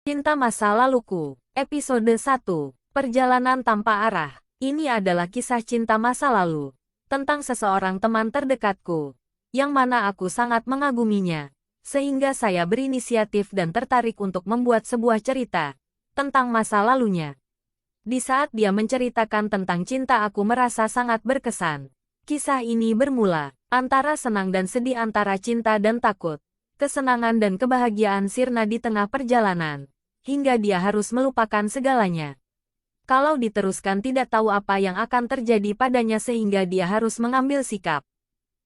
Cinta Masa Laluku, Episode 1, Perjalanan Tanpa Arah. Ini adalah kisah cinta masa lalu, tentang seseorang teman terdekatku, yang mana aku sangat mengaguminya, sehingga saya berinisiatif dan tertarik untuk membuat sebuah cerita, tentang masa lalunya. Di saat dia menceritakan tentang cinta aku merasa sangat berkesan. Kisah ini bermula, antara senang dan sedih, antara cinta dan takut, kesenangan dan kebahagiaan sirna di tengah perjalanan. Hingga dia harus melupakan segalanya. Kalau diteruskan tidak tahu apa yang akan terjadi padanya sehingga dia harus mengambil sikap.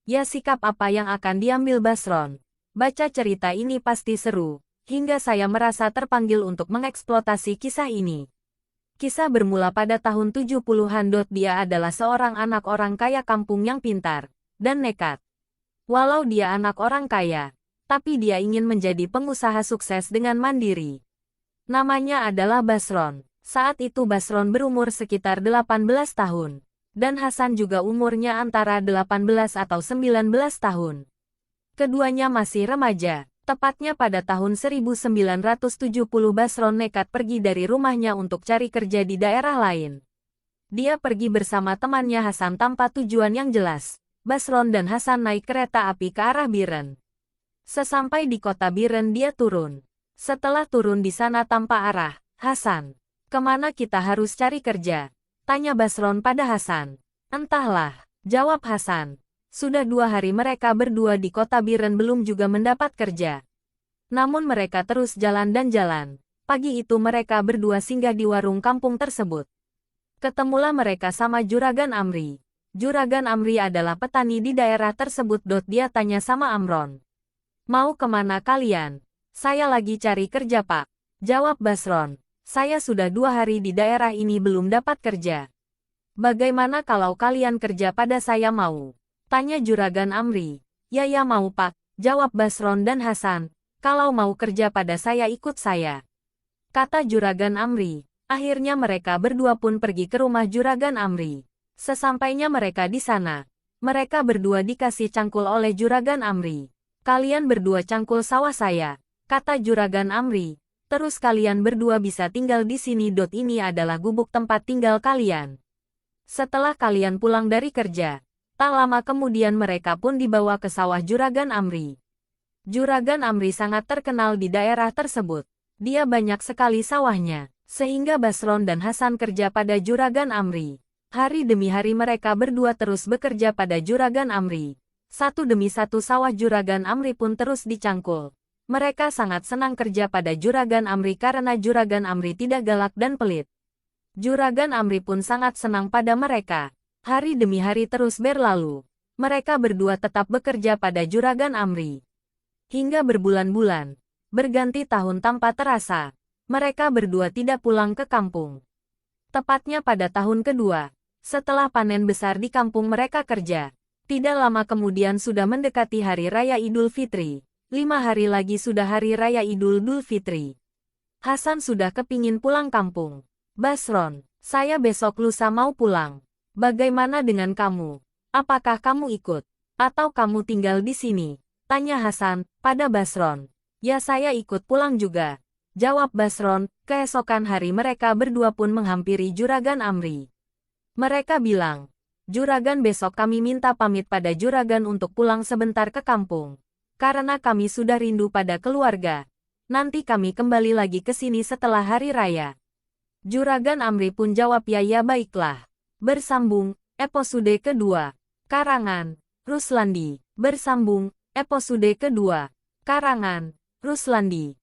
Ya, sikap apa yang akan diambil Basron? Baca cerita ini pasti seru, hingga saya merasa terpanggil untuk mengeksploitasi kisah ini. Kisah bermula pada tahun 70-an. Dia adalah seorang anak orang kaya kampung yang pintar dan nekat. Walau dia anak orang kaya, tapi dia ingin menjadi pengusaha sukses dengan mandiri. Namanya adalah Basron. Saat itu Basron berumur sekitar 18 tahun. Dan Hasan juga umurnya antara 18 atau 19 tahun. Keduanya masih remaja. Tepatnya pada tahun 1970 Basron nekat pergi dari rumahnya untuk cari kerja di daerah lain. Dia pergi bersama temannya Hasan tanpa tujuan yang jelas. Basron dan Hasan naik kereta api ke arah Biren. Sesampai di kota Biren dia turun. Setelah turun di sana tanpa arah, Hasan, kemana kita harus cari kerja? Tanya Basron pada Hasan. Entahlah, jawab Hasan. Sudah 2 hari mereka berdua di kota Biren belum juga mendapat kerja. Namun mereka terus jalan dan jalan. Pagi itu mereka berdua singgah di warung kampung tersebut. Ketemulah mereka sama Juragan Amri. Juragan Amri adalah petani di daerah tersebut. Dia tanya sama Amron. Mau kemana kalian? Saya lagi cari kerja, Pak. Jawab Basron. Saya sudah 2 hari di daerah ini belum dapat kerja. Bagaimana kalau kalian kerja pada saya? Mau? Tanya Juragan Amri. Ya mau, Pak. Jawab Basron dan Hasan. Kalau mau kerja pada saya, ikut saya. Kata Juragan Amri. Akhirnya mereka berdua pun pergi ke rumah Juragan Amri. Sesampainya mereka di sana, mereka berdua dikasih cangkul oleh Juragan Amri. Kalian berdua cangkul sawah saya, kata Juragan Amri. Terus kalian berdua bisa tinggal di sini. Ini adalah gubuk tempat tinggal kalian. Setelah kalian pulang dari kerja, tak lama kemudian mereka pun dibawa ke sawah Juragan Amri. Juragan Amri sangat terkenal di daerah tersebut. Dia banyak sekali sawahnya, sehingga Basron dan Hasan kerja pada Juragan Amri. Hari demi hari mereka berdua terus bekerja pada Juragan Amri. Satu demi satu sawah Juragan Amri pun terus dicangkul. Mereka sangat senang kerja pada Juragan Amri karena Juragan Amri tidak galak dan pelit. Juragan Amri pun sangat senang pada mereka. Hari demi hari terus berlalu. Mereka berdua tetap bekerja pada Juragan Amri. Hingga berbulan-bulan, berganti tahun tanpa terasa, mereka berdua tidak pulang ke kampung. Tepatnya pada tahun kedua, setelah panen besar di kampung mereka kerja. Tidak lama kemudian sudah mendekati Hari Raya Idul Fitri. 5 hari lagi sudah Hari Raya Idul Fitri. Hasan sudah kepingin pulang kampung. Basron, saya besok lusa mau pulang. Bagaimana dengan kamu? Apakah kamu ikut? Atau kamu tinggal di sini? Tanya Hasan pada Basron. Ya, saya ikut pulang juga. Jawab Basron. Keesokan hari mereka berdua pun menghampiri Juragan Amri. Mereka bilang, Juragan, besok kami minta pamit pada Juragan untuk pulang sebentar ke kampung. Karena kami sudah rindu pada keluarga. Nanti kami kembali lagi ke sini setelah hari raya. Juragan Amri pun jawab ya baiklah. Bersambung, episode kedua. Karangan, Ruslandi. Bersambung, episode kedua. Karangan, Ruslandi.